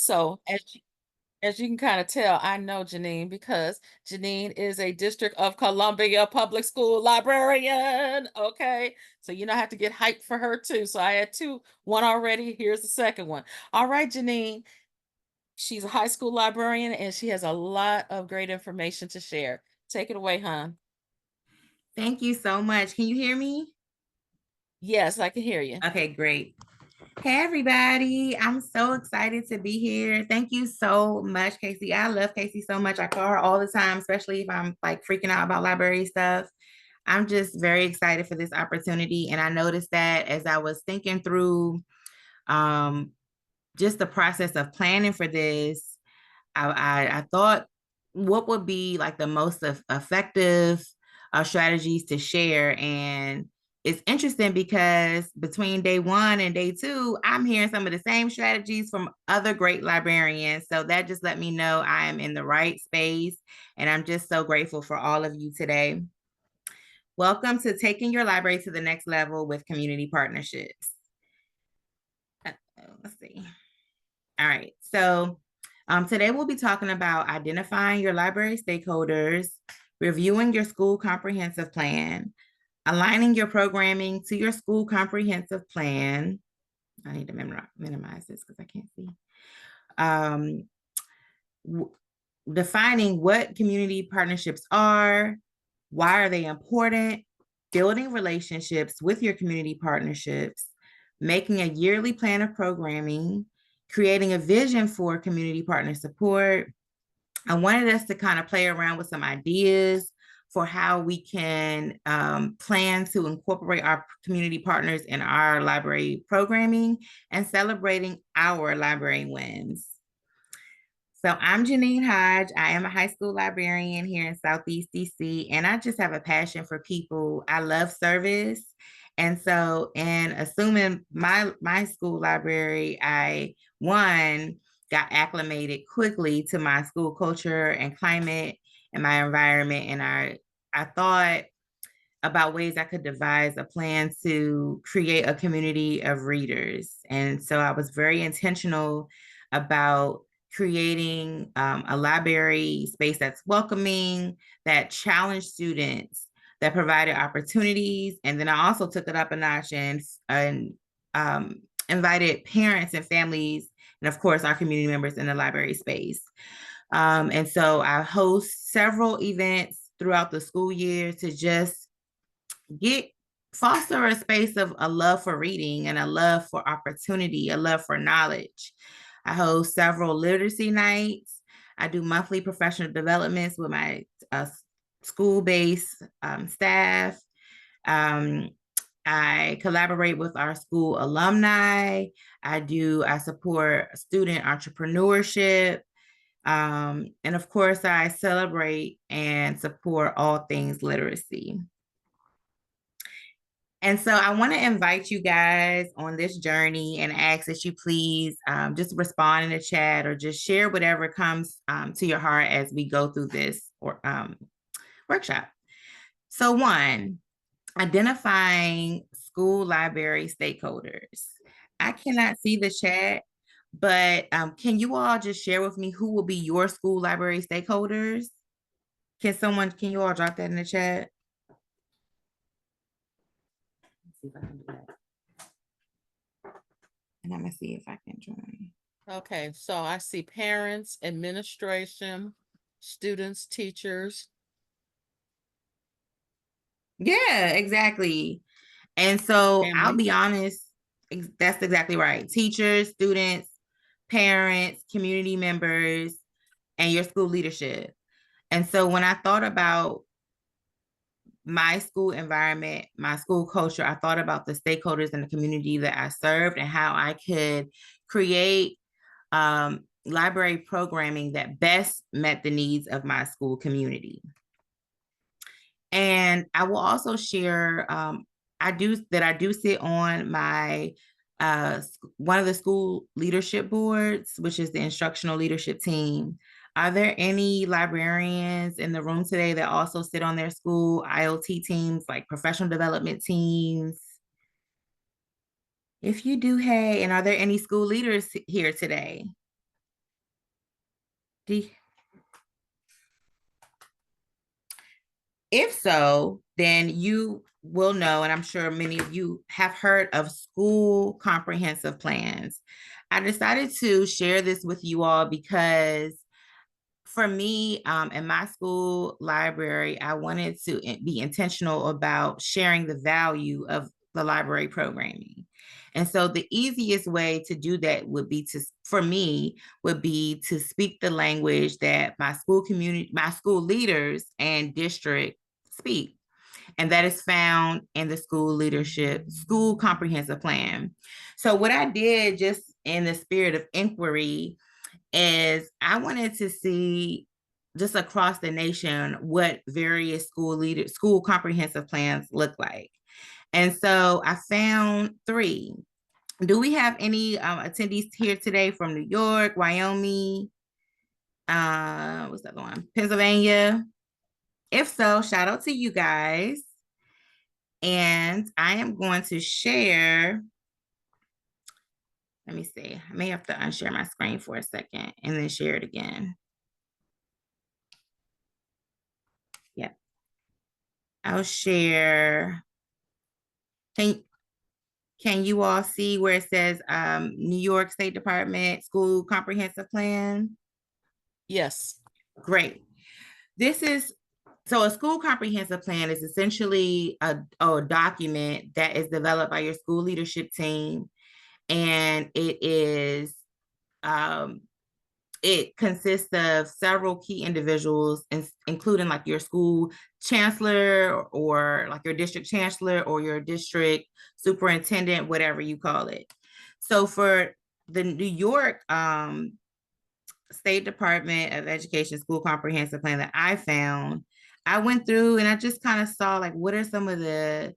So as you can kind of tell, I know Jeanine because Jeanine is a District of Columbia public school librarian. Okay. So I have to get hyped for her too. So I had two, one already. Here's the second one. All right, Jeanine. She's a high school librarian and she has a lot of great information to share. Take it away, hon. Thank you so much. Can you hear me? Yes, I can hear you. Okay, great. Hey, everybody. I'm so excited to be here. Thank you so much, Casey. I love Casey so much. I call her all the time, especially if I'm like freaking out about library stuff. I'm just very excited for this opportunity. And I noticed that as I was thinking through um, just the process of planning for this, I thought what would be like the most effective strategies to share. And it's interesting because between day one and day two, I'm hearing some of the same strategies from other great librarians. So that just let me know I am in the right space. And I'm just so grateful for all of you today. Welcome to taking your library to the next level with community partnerships. Let's see. All right. So today we'll be talking about identifying your library stakeholders, reviewing your school comprehensive plan, aligning your programming to your school comprehensive plan. I need to minimize this because I can't see. Um, Defining what community partnerships are, why are they important, building relationships with your community partnerships, making a yearly plan of programming, creating a vision for community partner support. I wanted us to kind of play around with some ideas for how we can plan to incorporate our community partners in our library programming and celebrating our library wins. So I'm Jeanine Hodge. I am a high school librarian here in Southeast DC, and I just have a passion for people. I love service. And so in assuming my school library, I got acclimated quickly to my school culture and climate and my environment. And I thought about ways I could devise a plan to create a community of readers. And so I was very intentional about creating a library space that's welcoming, that challenged students, that provided opportunities. And then I also took it up a notch and invited parents and families, and of course, our community members in the library space. And so I host several events throughout the school year to just foster a space of a love for reading and a love for opportunity, a love for knowledge. I host several literacy nights. I do monthly professional developments with my school-based staff. I collaborate with our school alumni. I support student entrepreneurship. And of course, I celebrate and support all things literacy. And so I want to invite you guys on this journey and ask that you please just respond in the chat or just share whatever comes to your heart as we go through this workshop. So one, identifying school library stakeholders. I cannot see the chat, but can you all just share with me who will be your school library stakeholders? Can you all drop that in the chat? Let's see if I can do that. And I'm gonna see if I can join. Okay, so I see parents, administration, students, teachers. Yeah, exactly. And so I'll Family. be honest, that's exactly right. Teachers, students, parents, community members, and your school leadership. And so when I thought about my school environment, my school culture, I thought about the stakeholders in the community that I served and how I could create library programming that best met the needs of my school community. And I will also share, I do sit on my one of the school leadership boards, which is the instructional leadership team. Are there any librarians in the room today that also sit on their school IoT teams, like professional development teams? If you do, hey, and are there any school leaders here today? If so, then you will know, and I'm sure many of you have heard of school comprehensive plans. I decided to share this with you all because for me, in my school library, I wanted to be intentional about sharing the value of the library programming. And so the easiest way to do that would be for me, would be to speak the language that my school community, my school leaders and district speak. And that is found in the school comprehensive plan. So what I did, just in the spirit of inquiry, is I wanted to see just across the nation what various school comprehensive plans look like. And so I found 3. Do we have any attendees here today from New York, Wyoming, what's the other one? Pennsylvania? If so, shout out to you guys. And I am going to share. Let me see. I may have to unshare my screen for a second and then share it again. Yep. I'll share. Can you all see where it says New York State Department School Comprehensive Plan? Yes. Great. So a school comprehensive plan is essentially a document that is developed by your school leadership team. And it consists of several key individuals, including like your school chancellor or like your district chancellor or your district superintendent, whatever you call it. So for the New York State Department of Education School Comprehensive Plan that I found, I went through and I just kind of saw like what are some of the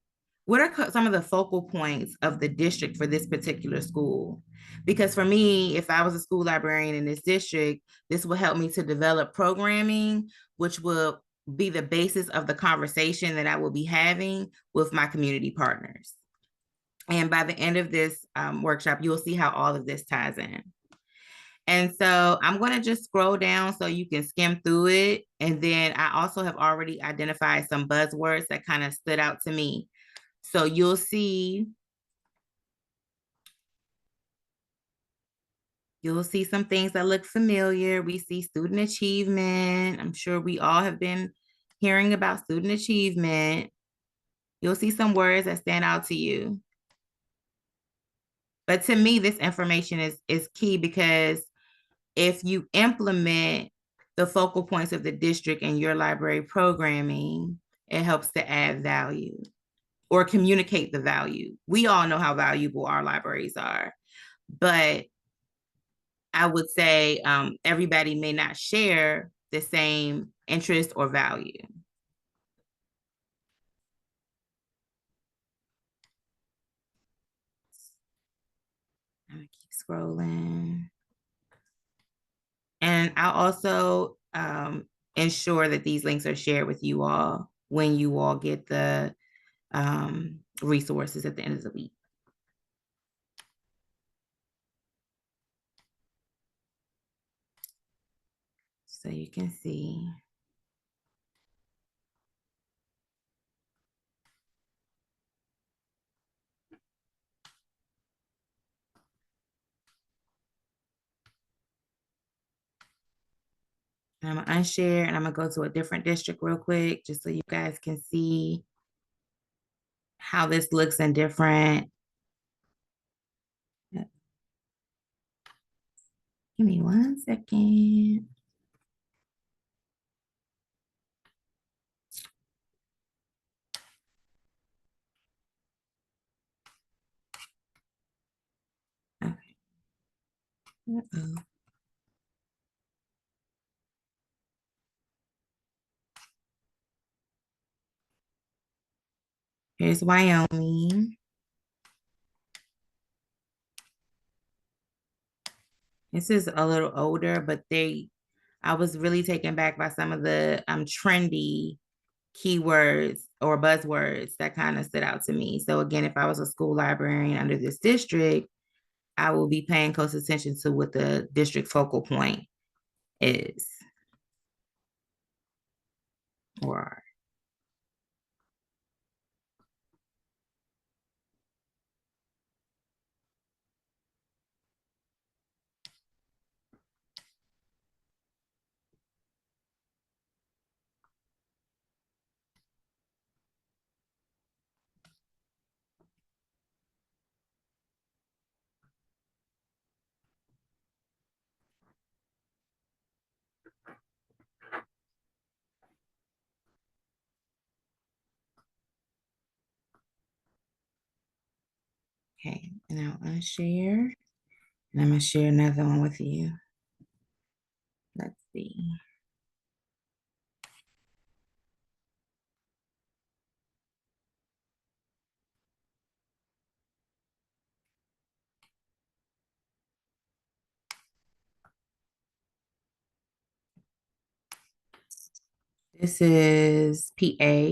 focal points of the district for this particular school? Because for me, if I was a school librarian in this district, this will help me to develop programming, which will be the basis of the conversation that I will be having with my community partners. And by the end of this workshop, you'll see how all of this ties in. And so I'm going to just scroll down so you can skim through it. And then I also have already identified some buzzwords that kind of stood out to me. So you'll see some things that look familiar. We see student achievement. I'm sure we all have been hearing about student achievement. You'll see some words that stand out to you. But to me, this information is key because if you implement the focal points of the district in your library programming, it helps to add value or communicate the value. We all know how valuable our libraries are, but I would say everybody may not share the same interest or value. I'm gonna keep scrolling. And I'll also ensure that these links are shared with you all when you all get the resources at the end of the week. So you can see. And I'm gonna unshare and I'm gonna go to a different district real quick, just so you guys can see how this looks in different. Give me 1 second. Okay. Uh-oh. Here's Wyoming. This is a little older, but I was really taken back by some of the trendy keywords or buzzwords that kind of stood out to me. So again, if I was a school librarian under this district, I will be paying close attention to what the district focal point is or are. Okay, and I'll unshare. And I'm going to share another one with you. Let's see. This is PA.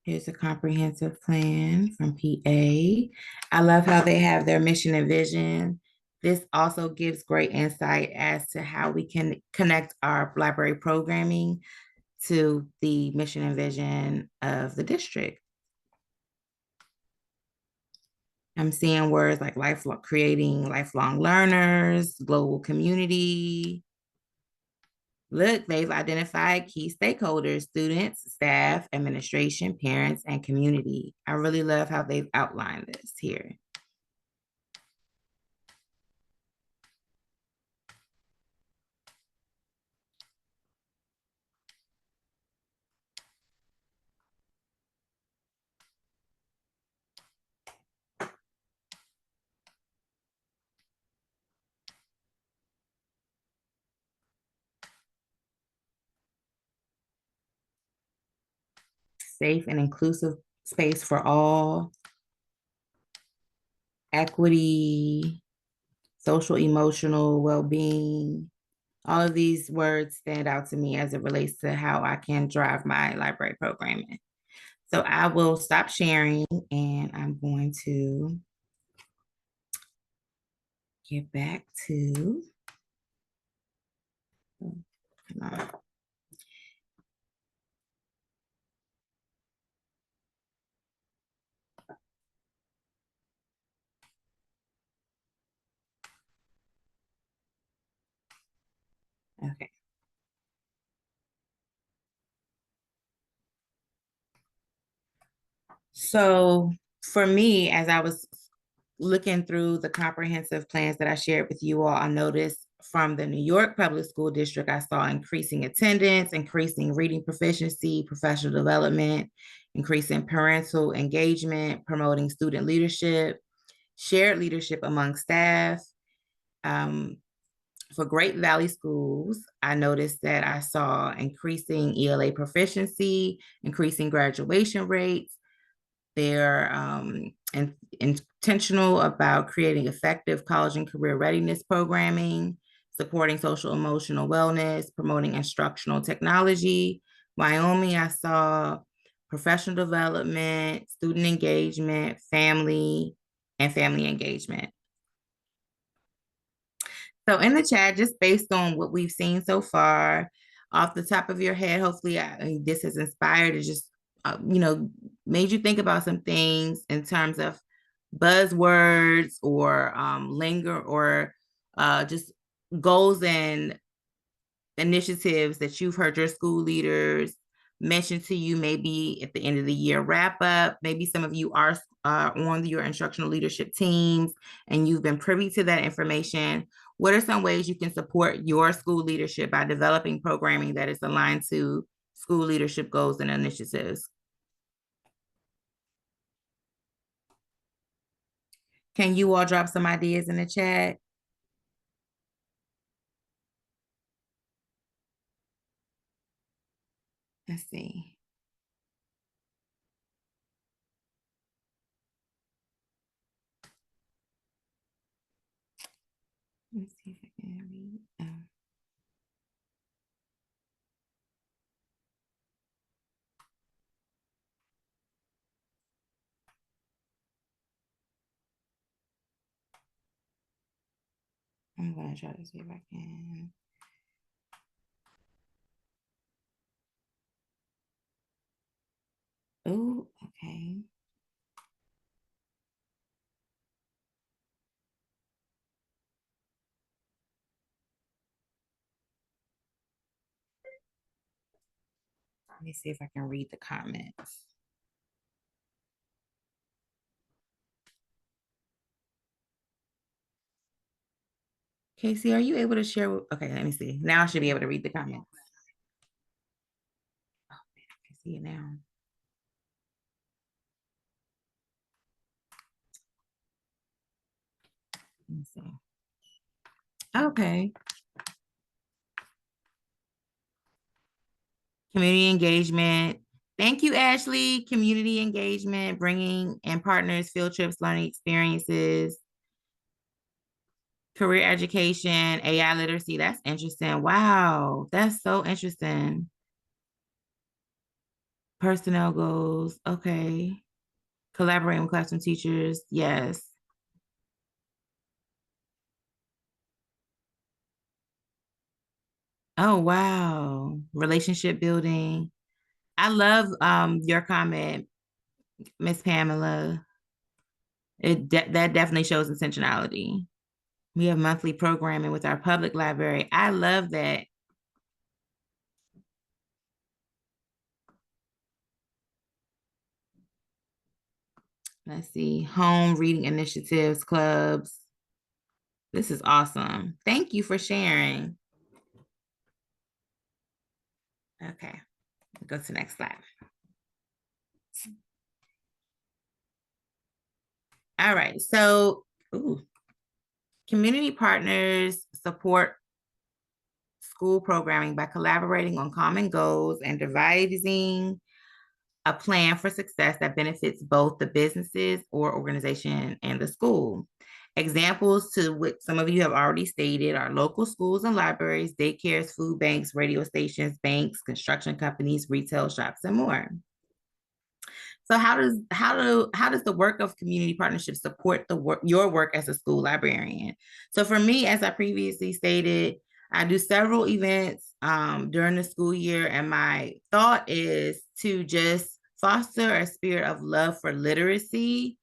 Here's a comprehensive plan from PA. I love how they have their mission and vision. This also gives great insight as to how we can connect our library programming to the mission and vision of the district. I'm seeing words like lifelong, creating lifelong learners, global community. Look, they've identified key stakeholders, students, staff, administration, parents, and community. I really love how they've outlined this here. Safe and inclusive space for all, equity, social emotional well-being. All of these words stand out to me as it relates to how I can drive my library programming. So I will stop sharing and I'm going to get back to, come on. Okay. So for me, as I was looking through the comprehensive plans that I shared with you all, I noticed from the New York Public School District, I saw increasing attendance, increasing reading proficiency, professional development, increasing parental engagement, promoting student leadership, shared leadership among staff. For Great Valley schools, I noticed that I saw increasing ELA proficiency, increasing graduation rates. They're intentional about creating effective college and career readiness programming, supporting social emotional wellness, promoting instructional technology. Wyoming, I saw professional development, student engagement, and family engagement. So in the chat, just based on what we've seen so far, off the top of your head, hopefully this has inspired, it just, made you think about some things in terms of buzzwords or linger or just goals and initiatives that you've heard your school leaders mention to you, maybe at the end of the year wrap up. Maybe some of you are on your instructional leadership teams and you've been privy to that information. What are some ways you can support your school leadership by developing programming that is aligned to school leadership goals and initiatives? Can you all drop some ideas in the chat? Let's see. Let's see if I can read. I'm gonna try to see if I can. Oh, okay. Let me see if I can read the comments. Casey, are you able to share? Okay, let me see. Now I should be able to read the comments. Oh, man, I can see it now. Let me see. Okay. Community engagement. Thank you, Ashley. Community engagement, bringing in partners, field trips, learning experiences, career education, AI literacy. That's interesting. Wow, that's so interesting. Personnel goals. Okay. Collaborating with classroom teachers. Yes. Oh, wow. Relationship building. I love your comment, Miss Pamela. That definitely shows intentionality. We have monthly programming with our public library. I love that. Let's see, home reading initiatives, clubs. This is awesome. Thank you for sharing. Okay, go to the next slide. All right, so community partners support school programming by collaborating on common goals and devising a plan for success that benefits both the businesses or organization and the school. Examples to what some of you have already stated are local schools and libraries, daycares, food banks, radio stations, banks, construction companies, retail shops, and more. So how does the work of community partnerships support the work your work as a school librarian? So for me, as I previously stated, I do several events during the school year, and my thought is to just foster a spirit of love for literacy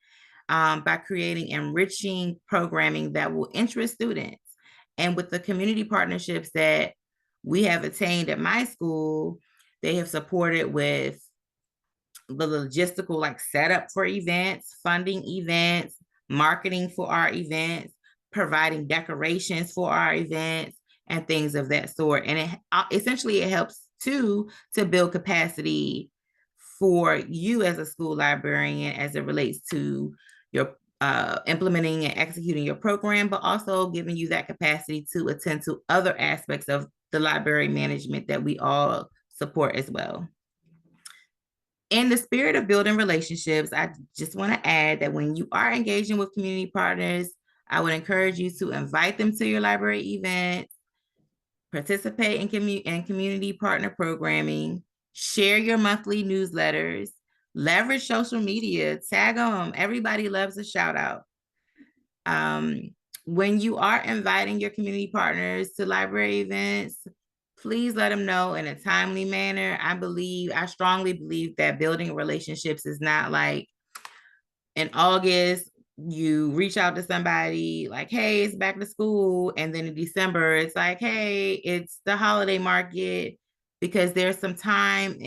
by creating enriching programming that will interest students. And with the community partnerships that we have attained at my school, they have supported with the logistical like setup for events, funding events, marketing for our events, providing decorations for our events, and things of that sort. And essentially it helps too to build capacity for you as a school librarian as it relates to your implementing and executing your program, but also giving you that capacity to attend to other aspects of the library management that we all support as well. In the spirit of building relationships, I just want to add that when you are engaging with community partners, I would encourage you to invite them to your library events, participate in community partner programming, share your monthly newsletters, leverage social media, tag them. Everybody loves a shout out. When you are inviting your community partners to library events, please let them know in a timely manner. I strongly believe that building relationships is not like in August, you reach out to somebody like, hey, it's back to school. And then in December, it's like, hey, it's the holiday market, because there's some time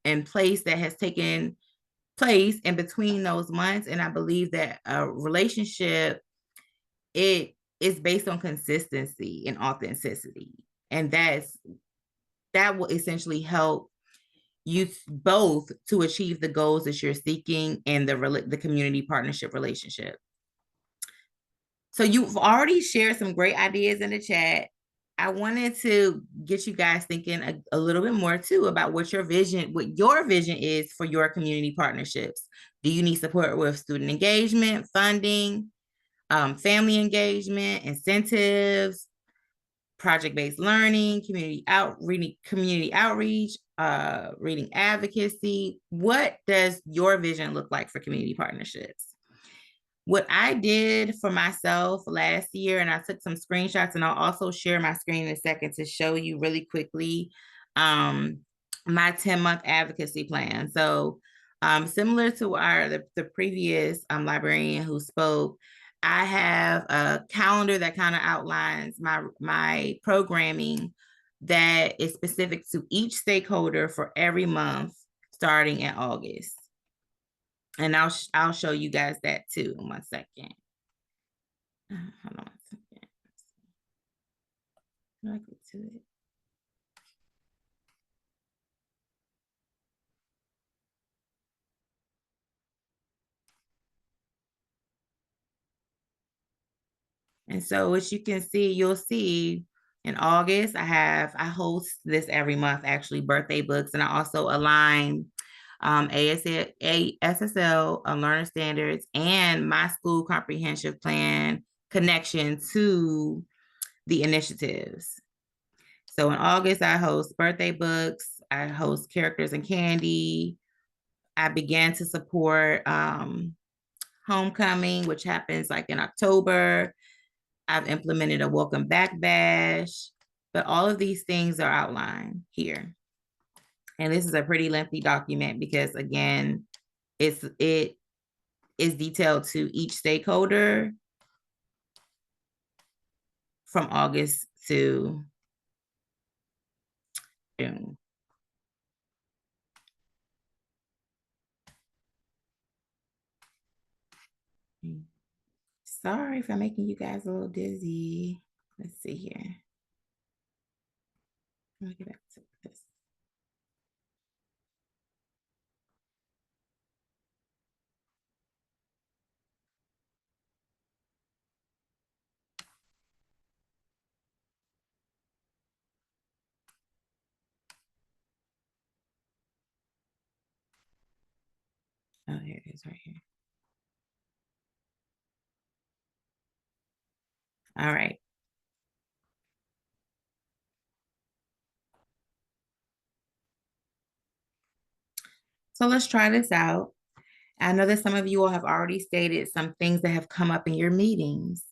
and place that has taken place in between those months. And I believe that a relationship, it is based on consistency and authenticity. And that will essentially help you both to achieve the goals that you're seeking in the community partnership relationship. So you've already shared some great ideas in the chat. I wanted to get you guys thinking a little bit more too about what your vision is for your community partnerships. Do you need support with student engagement, funding, family engagement, incentives, project-based learning, community outreach, reading advocacy? What does your vision look like for community partnerships? What I did for myself last year, and I took some screenshots, and I'll also share my screen in a second to show you really quickly um, my 10-month advocacy plan. So similar to the previous librarian who spoke, I have a calendar that kind of outlines my programming that is specific to each stakeholder for every month starting in August. And I'll show you guys that too in 1 second. Hold on 1 second. How do I get to it? And so as you can see, you'll see in August, I host this every month, actually, birthday books, and I also align ASSL learner standards and my school comprehensive plan connection to the initiatives. So in August, I host birthday books, I host characters and candy. I began to support homecoming, which happens like in October. I've implemented a welcome back bash, but all of these things are outlined here. And this is a pretty lengthy document because again, it is detailed to each stakeholder from August to June. Sorry for making you guys a little dizzy. Let's see here. Let me get back to this. Oh, here it is right here. All right. So let's try this out. I know that some of you all have already stated some things that have come up in your meetings.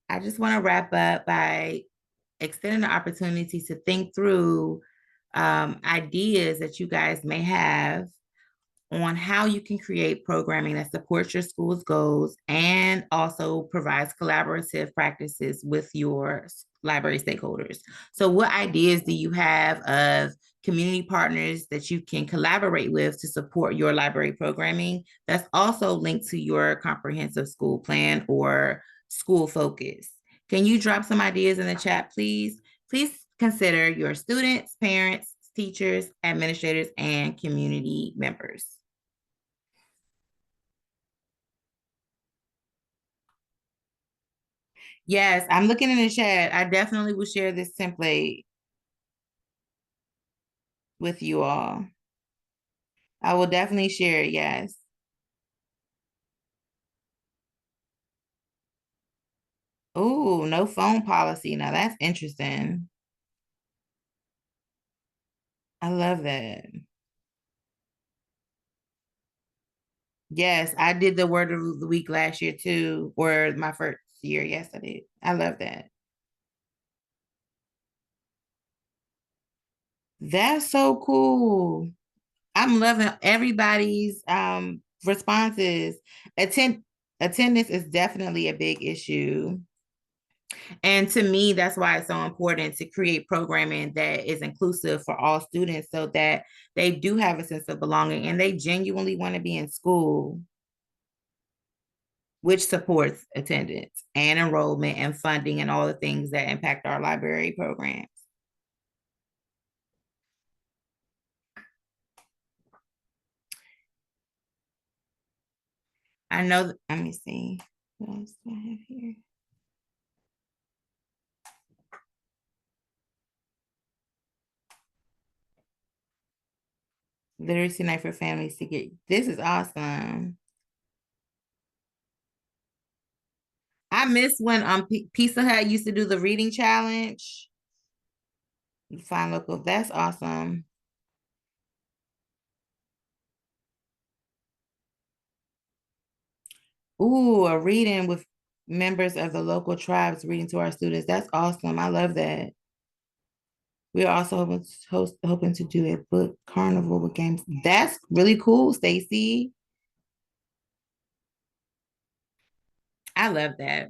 I just want to wrap up by extending the opportunity to think through ideas that you guys may have on how you can create programming that supports your school's goals and also provides collaborative practices with your library stakeholders. So what ideas do you have of community partners that you can collaborate with to support your library programming that's also linked to your comprehensive school plan or school focus? Can you drop some ideas in the chat, please? Please consider your students, parents, teachers, administrators, and community members. Yes, I'm looking in the chat. I definitely will share this template with you all. I will definitely share it, yes. Oh, no phone policy. Now that's interesting. I love that. Yes, I did the word of the week last year too, or my first year. Yes, I did. I love that. That's so cool. I'm loving everybody's responses. Attendance is definitely a big issue. And to me, that's why it's so important to create programming that is inclusive for all students so that they do have a sense of belonging and they genuinely want to be in school, which supports attendance and enrollment and funding and all the things that impact our library programs. I know, let me see. What else do I have here? Literacy night for families to get, this is awesome. I miss when Pizza Hut used to do the reading challenge. Find local, that's awesome. Ooh, a reading with members of the local tribes reading to our students. That's awesome. I love that. We are also hoping to do a book carnival with games. That's really cool, Stacy. I love that.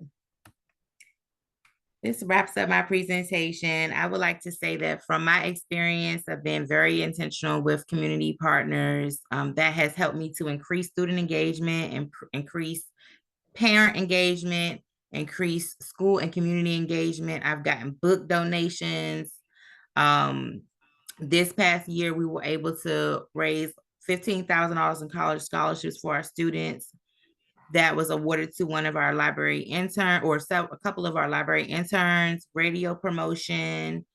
This wraps up my presentation. I would like to say that from my experience, I've been very intentional with community partners. That has helped me to increase student engagement and increase parent engagement, increase school and community engagement. I've gotten book donations. Um, this past year, we were able to raise $15,000 in college scholarships for our students. That was awarded to one of our library intern or a couple of our library interns, radio promotion,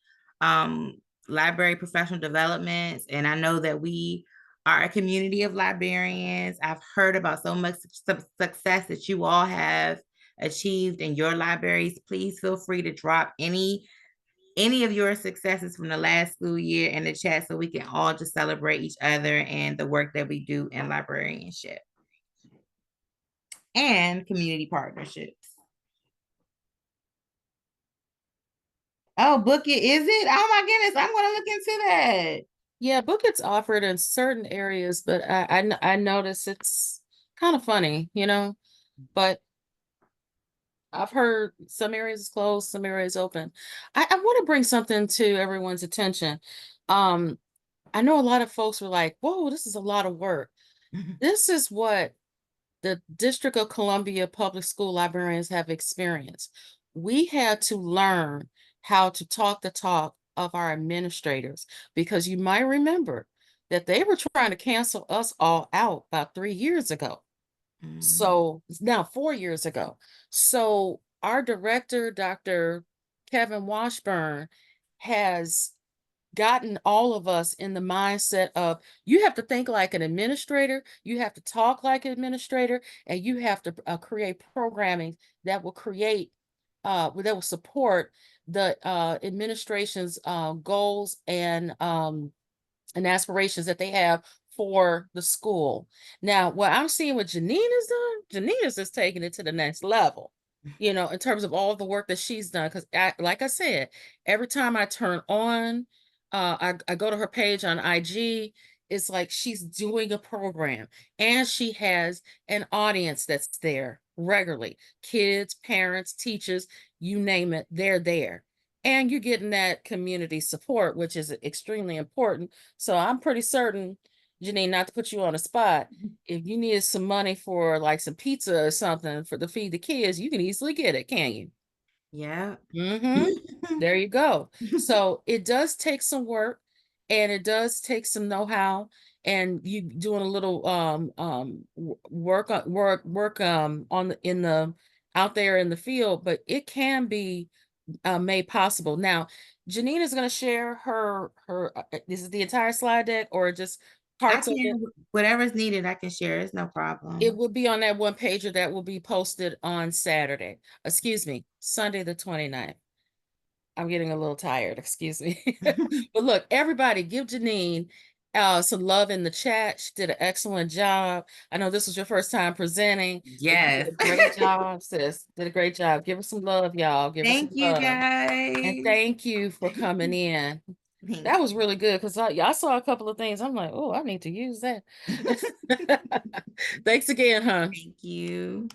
um, library professional developments. And I know that we are a community of librarians. I've heard about so much success that you all have achieved in your libraries. Please feel free to drop any of your successes from the last school year in the chat so we can all just celebrate each other and the work that we do in librarianship and community partnerships. Oh, book it, is it? Oh my goodness, I'm gonna look into that. Yeah, book gets offered in certain areas, but I notice it's kind of funny, but I've heard some areas closed, some areas open. I want to bring something to everyone's attention. Um, I know a lot of folks were like, whoa, this is a lot of work. This is what the District of Columbia Public School librarians have experienced. We had to learn how to talk the talk of our administrators because you might remember that they were trying to cancel us all out about 3 years ago. So now 4 years ago. So our director, Dr. Kevin Washburn, has gotten all of us in the mindset of you have to think like an administrator, you have to talk like an administrator, and you have to create programming that will that will support the administration's goals and aspirations that they have for the school. Now, what I'm seeing what Jeanine is doing, Jeanine is just taking it to the next level, in terms of all the work that she's done. Because, like I said, every time I turn on, I go to her page on IG, it's like she's doing a program and she has an audience that's there regularly kids, parents, teachers, you name it, they're there. And you're getting that community support, which is extremely important. So I'm pretty certain, Jeanine, not to put you on the spot, if you needed some money for like some pizza or something for to feed the kids, you can easily get it, can you? Yeah. There you go. So it does take some work and it does take some know-how and you doing a little work on in the out there in the field, but it can be made possible. Now, Jeanine is going to share her this is the entire slide deck or just I parts of it. can, whatever's needed, I can share. It's no It problem. will be on that one pager that will be posted on Saturday. Excuse me, Sunday the 29th. I'm getting a little tired, excuse me. But look, everybody give Jeanine some love in the chat. She did an excellent job. I know this was your first time presenting, but you did Yes. a great job, sis. Did a great job. Give her some love, y'all. Give her some Thank you love. And guys. thank you for coming in. Thank That was really good because I saw a couple of things. I'm like, oh, I need to use that. Thanks again, huh? you.